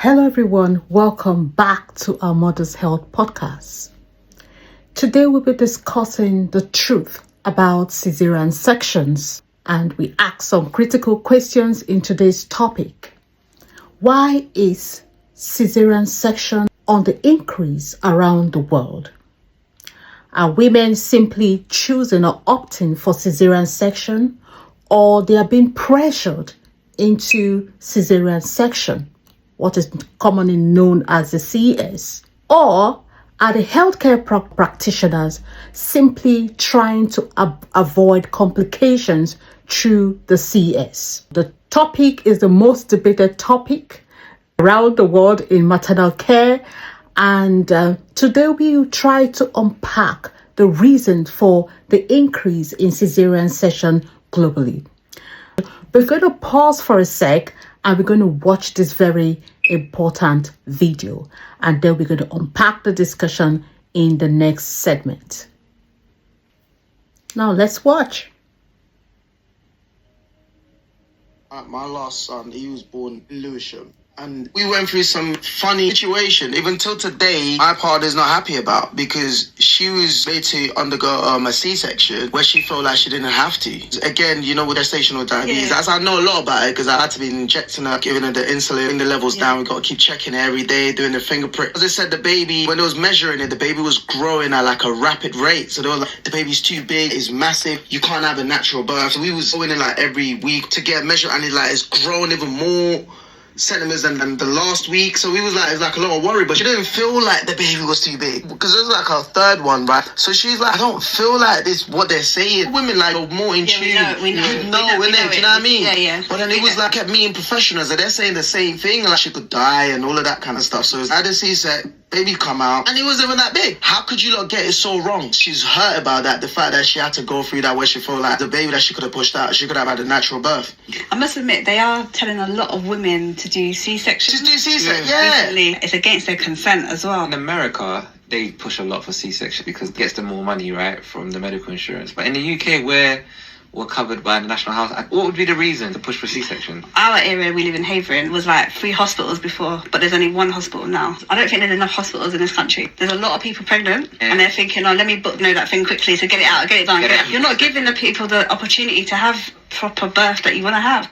Hello everyone, welcome back to our Mother's Health podcast. Today we'll be discussing the truth about Caesarean sections, and we ask some critical questions in today's topic. Why is Caesarean section on the increase around the world? Are women simply choosing or opting for Caesarean section, or they are being pressured into Caesarean section, what is commonly known as the CS? Or are the healthcare practitioners simply trying to avoid complications through the CS? The topic is the most debated topic around the world in maternal care, and today we will try to unpack the reason for the increase in Caesarean section globally. We're going to pause for a sec and we're going to watch this very important video, and then we're going to unpack the discussion in the next segment. Now let's watch. My last son, he was born in Lewisham. And we went through some funny situation. Even till today, my partner's not happy about, because she was made to undergo a C-section where she felt like she didn't have to. Again, you know, with gestational diabetes, as I know a lot about it because I had to be injecting her, giving her the insulin, bring the levels down. We got to keep checking it every day, doing the finger prick. As I said, the baby, when it was measuring it, the baby was growing at like a rapid rate. So they were like, the baby's too big, it's massive, you can't have a natural birth. So we was going in like every week to get measured, and it's growing even more centimeters than the last week. So we was like, it's like a lot of worry, but she didn't feel like the baby was too big, because it was like her third one, right? So she's like, I don't feel like this what they're saying. Women like are more in tune. We know, do you know what I mean? Yeah. But then it was like kept meeting professionals and they're saying the same thing, like she could die and all of that kind of stuff. So I had a C-section, baby come out, and it wasn't even that big. How could you not get it so wrong? She's hurt about that, the fact that she had to go through that, where she felt like the baby that she could have pushed out, she could have had a natural birth. I must admit, they are telling a lot of women to do C-sections. Just do C-section, yeah. Recently, it's against their consent as well. In America, they push a lot for C-section because it gets them more money, right, from the medical insurance. But in the UK, we're covered by the National Health Act. What would be the reason to push for C-section? Our area, we live in Havering, was like 3 hospitals before, but there's only 1 hospital now. I don't think there's enough hospitals in this country. There's a lot of people pregnant, and they're thinking, oh, let me book that thing quickly to get it out, get it done. You're not giving the people the opportunity to have proper birth that you want to have.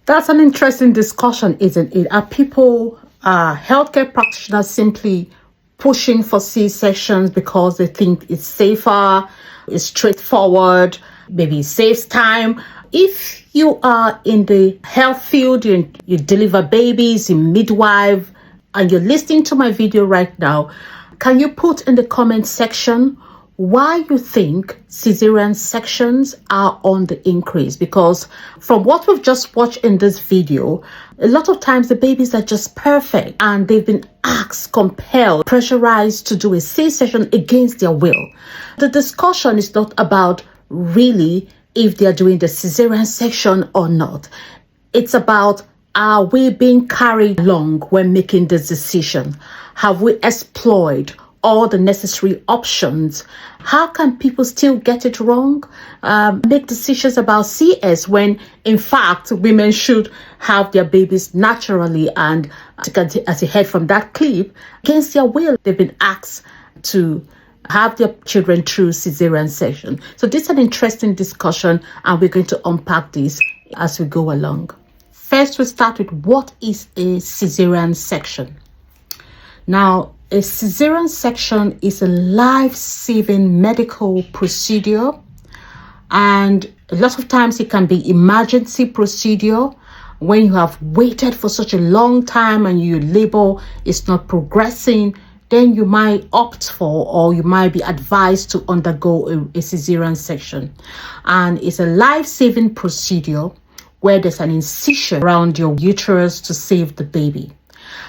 That's an interesting discussion, isn't it? Are people, healthcare practitioners simply pushing for C-sections because they think it's safer, it's straightforward, maybe it saves time? If you are in the health field, you deliver babies, you midwife, and you're listening to my video right now, can you put in the comment section why you think Caesarean sections are on the increase? Because from what we've just watched in this video, a lot of times the babies are just perfect and they've been asked, compelled, pressurized to do a C-section against their will. The discussion is not about really if they're doing the Caesarean section or not. It's about, are we being carried along when making this decision? Have we explored all the necessary options? How can people still get it wrong? Make decisions about CS when in fact women should have their babies naturally, and as you heard from that clip, against their will, they've been asked to have their children through Caesarean section. So this is an interesting discussion, and we're going to unpack this as we go along. First, we start with what is a Caesarean section. Now, a Caesarean section is a life-saving medical procedure, and a lot of times it can be emergency procedure when you have waited for such a long time and your labor is not progressing. Then you might opt for, or you might be advised to undergo a Caesarean section. And it's a life-saving procedure where there's an incision around your uterus to save the baby.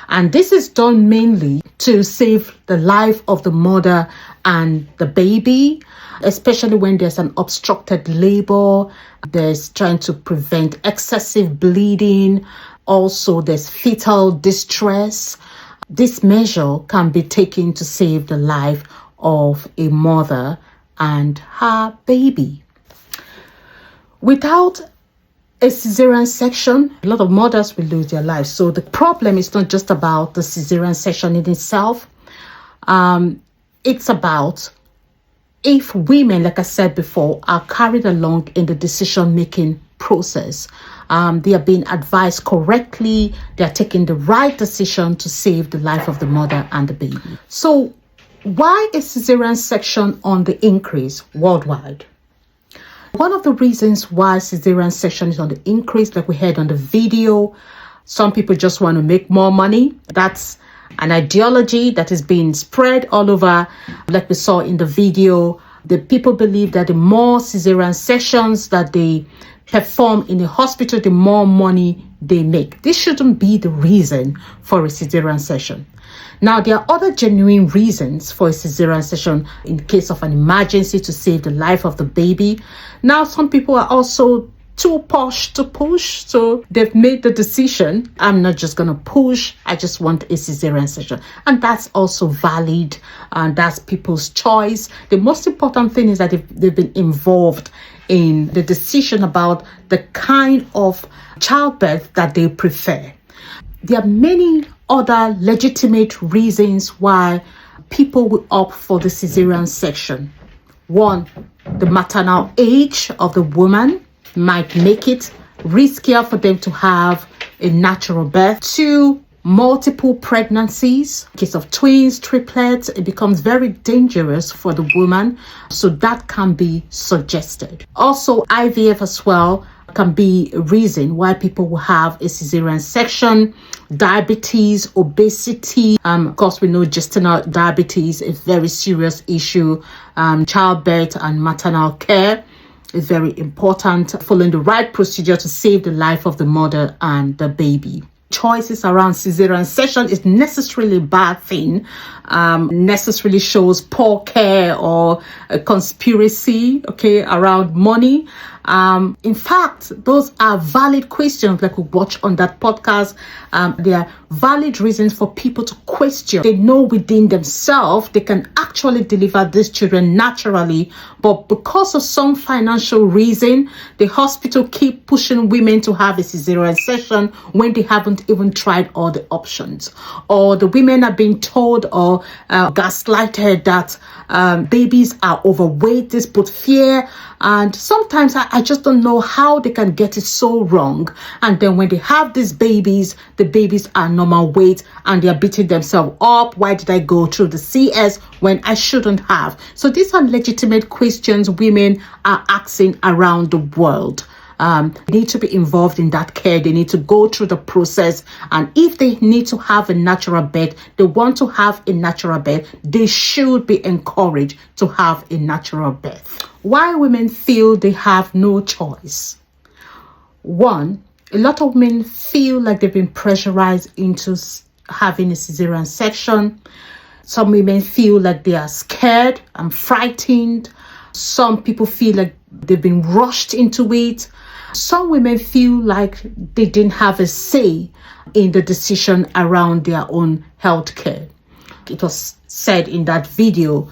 And this is done mainly to save the life of the mother and the baby, especially when there's an obstructed labor. There's trying to prevent excessive bleeding. Also, there's fetal distress. This measure can be taken to save the life of a mother and her baby. Without a cesarean section, a lot of mothers will lose their lives. So the problem is not just about the cesarean section in itself. It's about if women, like I said before, are carried along in the decision-making process. They are being advised correctly. They are taking the right decision to save the life of the mother and the baby. So why is cesarean section on the increase worldwide? One of the reasons why cesarean section is on the increase, like we heard on the video, some people just want to make more money. That's an ideology that is being spread all over. Like we saw in the video, the people believe that the more cesarean sections that they perform in the hospital, the more money they make. This shouldn't be the reason for a cesarean section. Now, there are other genuine reasons for a cesarean section in case of an emergency to save the life of the baby. Now, some people are also too posh to push, so they've made the decision, I'm not just going to push, I just want a cesarean section. And that's also valid, and that's people's choice. The most important thing is that they've been involved in the decision about the kind of childbirth that they prefer. There are many other legitimate reasons why people will opt for the cesarean section. One, the maternal age of the woman might make it riskier for them to have a natural birth. Two, multiple pregnancies. In case of twins, triplets, it becomes very dangerous for the woman. So that can be suggested. Also, IVF as well can be a reason why people will have a cesarean section. Diabetes, obesity. Of course, we know gestational diabetes is a very serious issue. Childbirth and maternal care is very important. Following the right procedure to save the life of the mother and the baby. Choices around cesarean section is necessarily a bad thing, necessarily shows poor care or a conspiracy, around money. In fact, those are valid questions like we watch on that podcast. They are valid reasons for people to question. They know within themselves they can actually deliver these children naturally, but because of some financial reason, the hospital keep pushing women to have a cesarean section when they haven't even tried all the options. Or the women are being told or gaslighted that babies are overweight. This puts fear. And sometimes I just don't know how they can get it so wrong. And then when they have these babies, the babies are normal weight and they're beating themselves up. Why did I go through the CS when I shouldn't have? So these are legitimate questions women are asking around the world. They need to be involved in that care. They need to go through the process. And if they need to have a natural birth, they want to have a natural birth, they should be encouraged to have a natural birth. Why women feel they have no choice? One, a lot of women feel like they've been pressurized into having a cesarean section. Some women feel like they are scared and frightened. Some people feel like they've been rushed into it. Some women feel like they didn't have a say in the decision around their own health care. It was said in that video.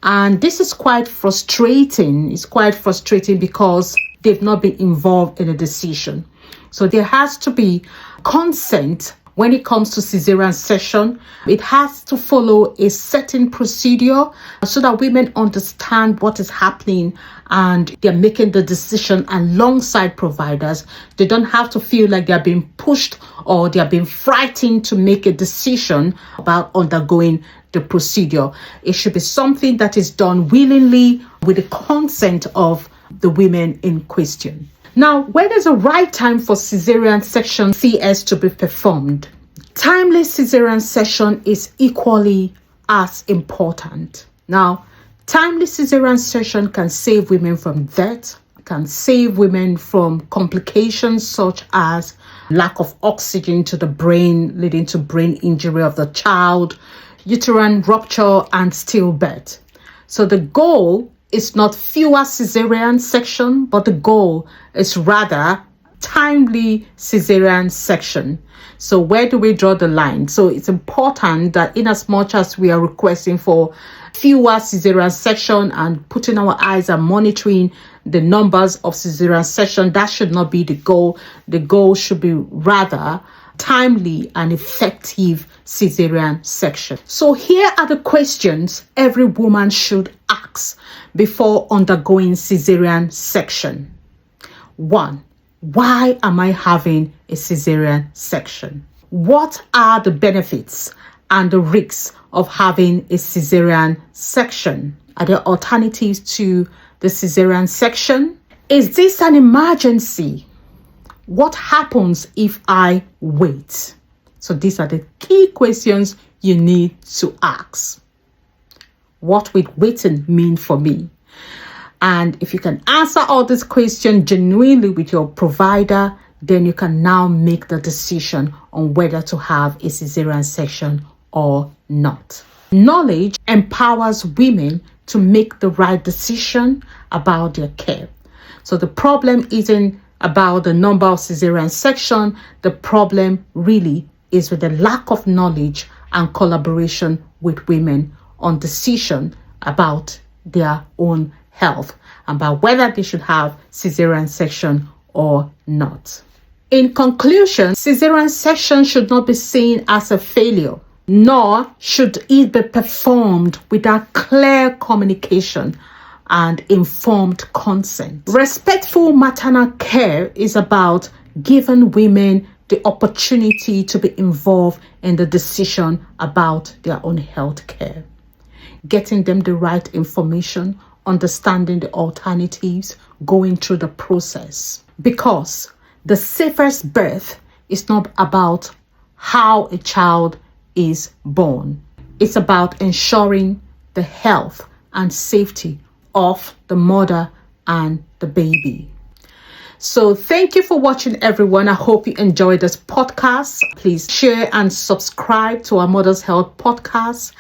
And this is quite frustrating. It's quite frustrating because they've not been involved in a decision. So there has to be consent when it comes to cesarean section. It has to follow a certain procedure so that women understand what is happening and they're making the decision alongside providers. They don't have to feel like they're being pushed or they're being frightened to make a decision about undergoing the procedure. It should be something that is done willingly with the consent of the women in question. Now, when is the right time for cesarean section CS to be performed? Timely cesarean section is equally as important. Now, timely cesarean section can save women from death, can save women from complications such as lack of oxygen to the brain, leading to brain injury of the child, uterine rupture, and stillbirth. So the goal is not fewer cesarean section, but the goal is rather timely cesarean section. So where do we draw the line? So it's important that in as much as we are requesting for fewer cesarean section and putting our eyes and monitoring the numbers of cesarean section. That should not be the goal. The goal should be rather timely and effective cesarean section. So here are the questions every woman should ask before undergoing cesarean section. 1. Why am I having a cesarean section? What are the benefits and the risks of having a cesarean section? Are there alternatives to the cesarean section? Is this an emergency? What happens if I wait? So these are the key questions you need to ask. What will waiting mean for me? And if you can answer all these questions genuinely with your provider, then you can now make the decision on whether to have a cesarean section or not. Knowledge empowers women to make the right decision about their care. So the problem isn't about the number of cesarean section. The problem really is with the lack of knowledge and collaboration with women on decision about their own health, about whether they should have cesarean section or not. In conclusion, cesarean section should not be seen as a failure, nor should it be performed without clear communication and informed consent. Respectful maternal care is about giving women the opportunity to be involved in the decision about their own health care, getting them the right information, understanding the alternatives, going through the process. Because the safest birth is not about how a child is born. It's about ensuring the health and safety of the mother and the baby. So thank you for watching, everyone. I hope you enjoyed this podcast. Please share and subscribe to our Mother's Health podcast.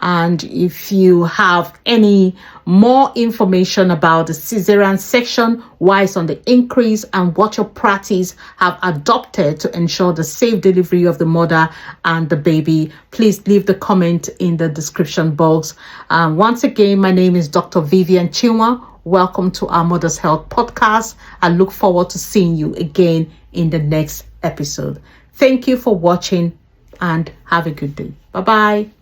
And if you have any more information about the cesarean section, why it's on the increase, and what your practice have adopted to ensure the safe delivery of the mother and the baby, please leave the comment in the description box. Once again, my name is Dr. Viviane Chinwah. Welcome to our Mother's Health podcast. I look forward to seeing you again in the next episode. Thank you for watching and have a good day. Bye-bye.